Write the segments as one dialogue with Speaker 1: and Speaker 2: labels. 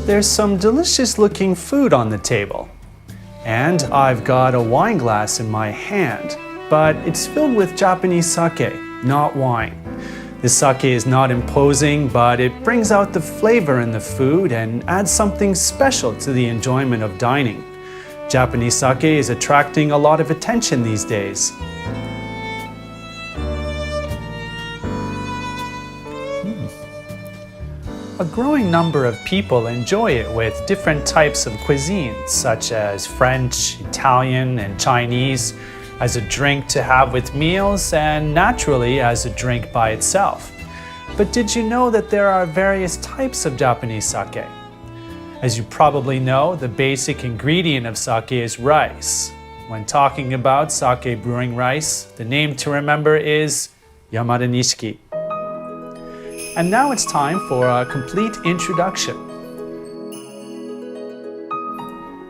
Speaker 1: There's some delicious looking food on the table. And I've got a wine glass in my hand, but it's filled with Japanese sake, not wine. This sake is not imposing, but it brings out the flavor in the food and adds something special to the enjoyment of dining. Japanese sake is attracting a lot of attention these days. A growing number of people enjoy it with different types of cuisines, such as French, Italian, and Chinese, as a drink to have with meals and naturally as a drink by itself. But did you know that there are various types of Japanese sake? As you probably know, the basic ingredient of sake is rice. When talking about sake brewing rice, the name to remember is Yamada Nishiki. And now it's time for a complete introduction.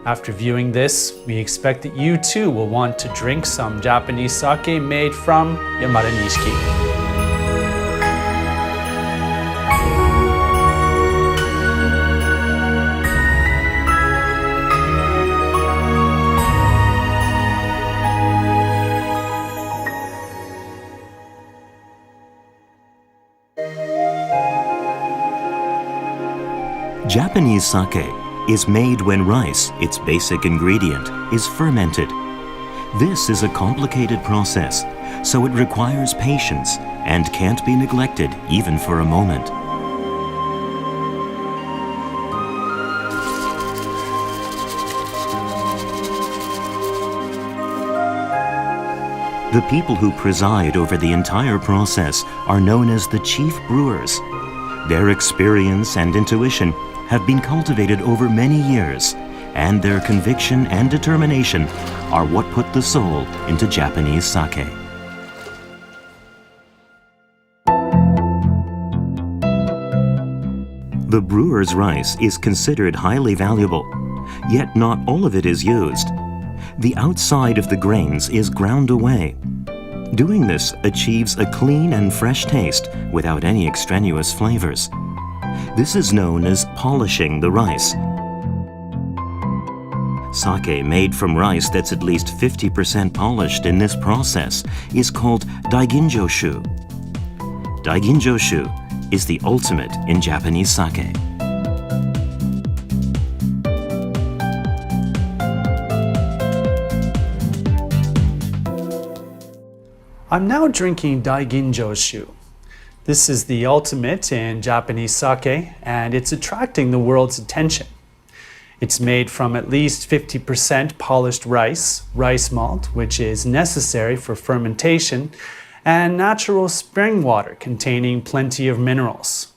Speaker 1: After viewing this, we expect that you too will want to drink some Japanese sake made from Yamada Nishiki.
Speaker 2: Japanese sake is made when rice, its basic ingredient, is fermented. This is a complicated process, so it requires patience and can't be neglected even for a moment. The people who preside over the entire process are known as the chief brewers. Their experience and intuition have been cultivated over many years, and their conviction and determination are what put the soul into Japanese sake. The brewer's rice is considered highly valuable, yet not all of it is used. The outside of the grains is ground away. Doing this achieves a clean and fresh taste without any extraneous flavors. This is known as polishing the rice. Sake made from rice that's at least 50% polished in this process is called daiginjoshu. Daiginjoshu is the ultimate in Japanese sake.
Speaker 1: I'm now drinking daiginjoshu. This is the ultimate in Japanese sake, and it's attracting the world's attention. It's made from at least 50% polished rice malt, which is necessary for fermentation, and natural spring water containing plenty of minerals.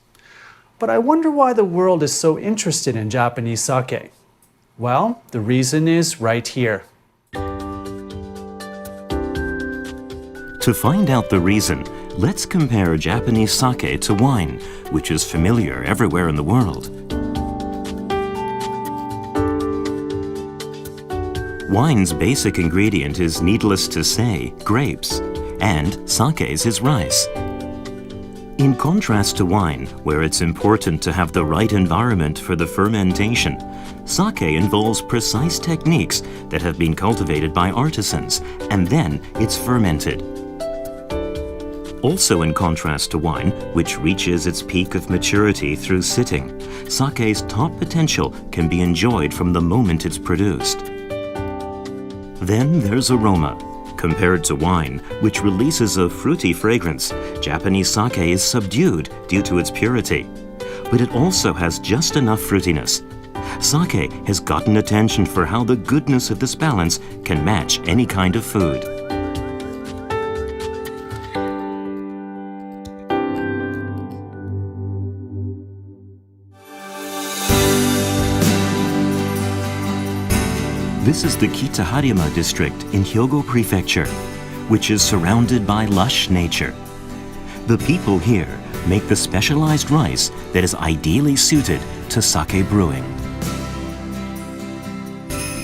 Speaker 1: But I wonder why the world is so interested in Japanese sake. Well, the reason is right here.
Speaker 2: To find out the reason, let's compare Japanese sake to wine, which is familiar everywhere in the world. Wine's basic ingredient is, needless to say, grapes, and sake's is rice. In contrast to wine, where it's important to have the right environment for the fermentation, sake involves precise techniques that have been cultivated by artisans, and then it's fermented. Also in contrast to wine, which reaches its peak of maturity through sitting, sake's top potential can be enjoyed from the moment it's produced. Then there's aroma. Compared to wine, which releases a fruity fragrance, Japanese sake is subdued due to its purity. But it also has just enough fruitiness. Sake has gotten attention for how the goodness of this balance can match any kind of food. This is the Kita Harima district in Hyogo Prefecture, which is surrounded by lush nature. The people here make the specialized rice that is ideally suited to sake brewing.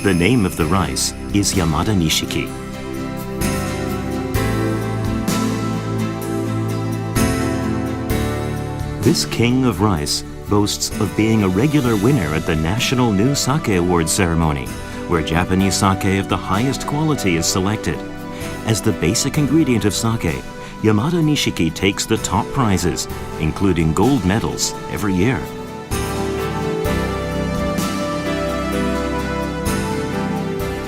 Speaker 2: The name of the rice is Yamada Nishiki. This king of rice boasts of being a regular winner at the National New Sake Awards ceremony, where Japanese sake of the highest quality is selected. As the basic ingredient of sake, Yamada Nishiki takes the top prizes, including gold medals, every year.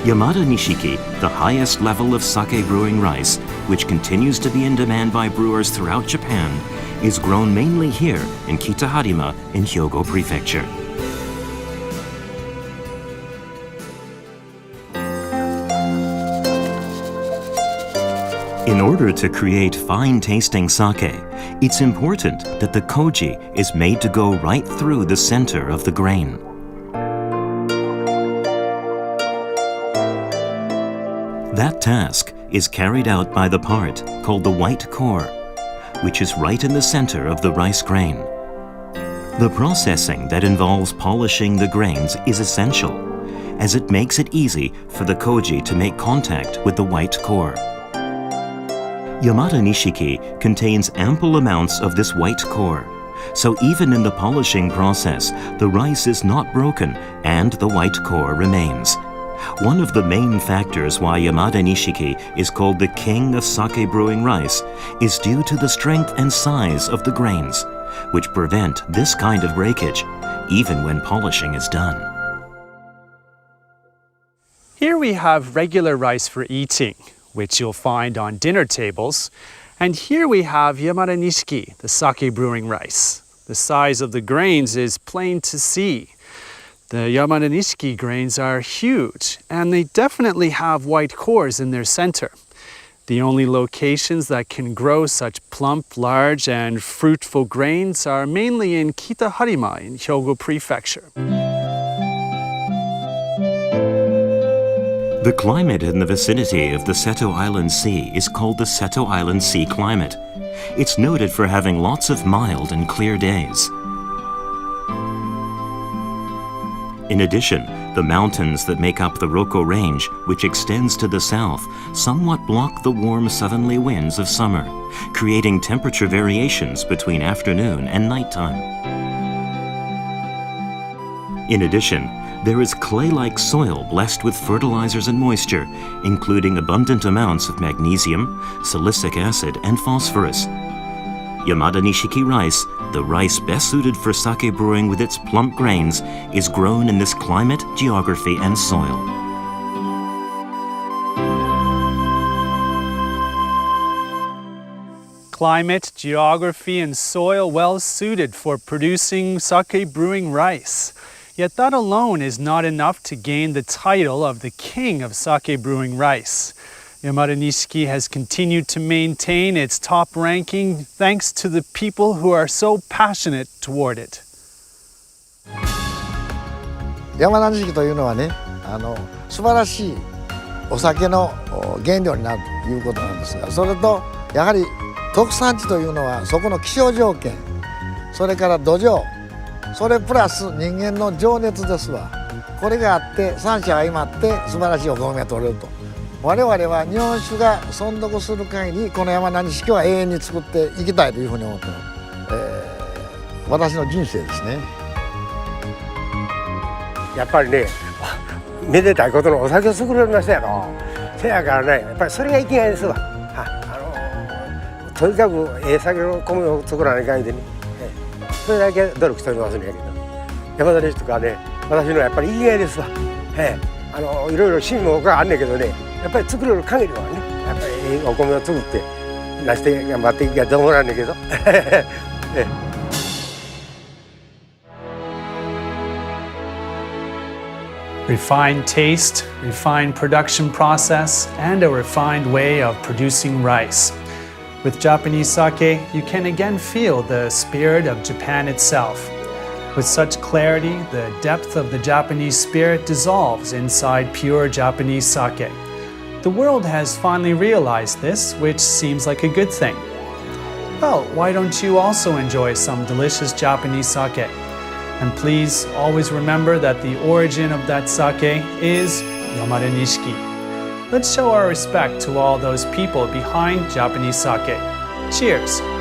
Speaker 2: Yamada Nishiki, the highest level of sake brewing rice, which continues to be in demand by brewers throughout Japan, is grown mainly here in Kita Harima in Hyogo Prefecture. In order to create fine-tasting sake, it's important that the koji is made to go right through the center of the grain. That task is carried out by the part called the white core, which is right in the center of the rice grain. The processing that involves polishing the grains is essential, as it makes it easy for the koji to make contact with the white core. Yamada Nishiki contains ample amounts of this white core, so even in the polishing process, the rice is not broken and the white core remains. One of the main factors why Yamada Nishiki is called the king of sake brewing rice is due to the strength and size of the grains, which prevent this kind of breakage, even when polishing is done.
Speaker 1: Here we have regular rice for eating, which you'll find on dinner tables. And here we have Yamada Nishiki, the sake brewing rice. The size of the grains is plain to see. The Yamada Nishiki grains are huge, and they definitely have white cores in their center. The only locations that can grow such plump, large, and fruitful grains are mainly in Kita Harima in Hyogo Prefecture.
Speaker 2: The climate in the vicinity of the Seto Island Sea is called the Seto Island Sea climate. It's noted for having lots of mild and clear days. In addition, the mountains that make up the Roko Range, which extends to the south, somewhat block the warm southerly winds of summer, creating temperature variations between afternoon and nighttime. In addition, there is clay-like soil blessed with fertilizers and moisture, including abundant amounts of magnesium, silicic acid, and phosphorus. Yamada Nishiki rice, the rice best suited for sake brewing with its plump grains, is grown in this climate, geography, and soil.
Speaker 1: Climate, geography, and soil well suited for producing sake brewing rice. Yet that alone is not enough to gain the title of the king of sake brewing rice. Yamada Nishiki has continued to maintain its top ranking thanks to the people who are so passionate toward it.
Speaker 3: 山田錦というのはね、素晴らしいお酒の原料になるということなんですが、それとやはり特産地というのはそこの気象条件、それから土壌、それプラス人間の情熱ですわ。これがあって三者相まって素晴らしいお米が取れると。我々は日本酒が存続する限りこの山田錦は永遠に作っていきたいというふうに思っています。私の人生ですね。
Speaker 4: やっぱりね、めでたいことのお酒を作れましたやろ。せやからね、やっぱりそれが生きがいですわ。とにかく酒の米を作らない限りね、それだけ努力しておりますんやけど、山田錦とかね、私のやっぱり生きがいですわ。いろいろ趣味もあんねんけどね、やっぱり作れる限りはね、やっぱりお米を作って出して頑張っていきたいと思うんだけど。
Speaker 1: Refined taste, refined production process, and a refined way of producing rice. With Japanese sake, you can again feel the spirit of Japan itself. With such clarity, the depth of the Japanese spirit dissolves inside pure Japanese sake. The world has finally realized this, which seems like a good thing. Well, why don't you also enjoy some delicious Japanese sake? And please always remember that the origin of that sake is Yamada Nishiki. Let's show our respect to all those people behind Japanese sake. Cheers!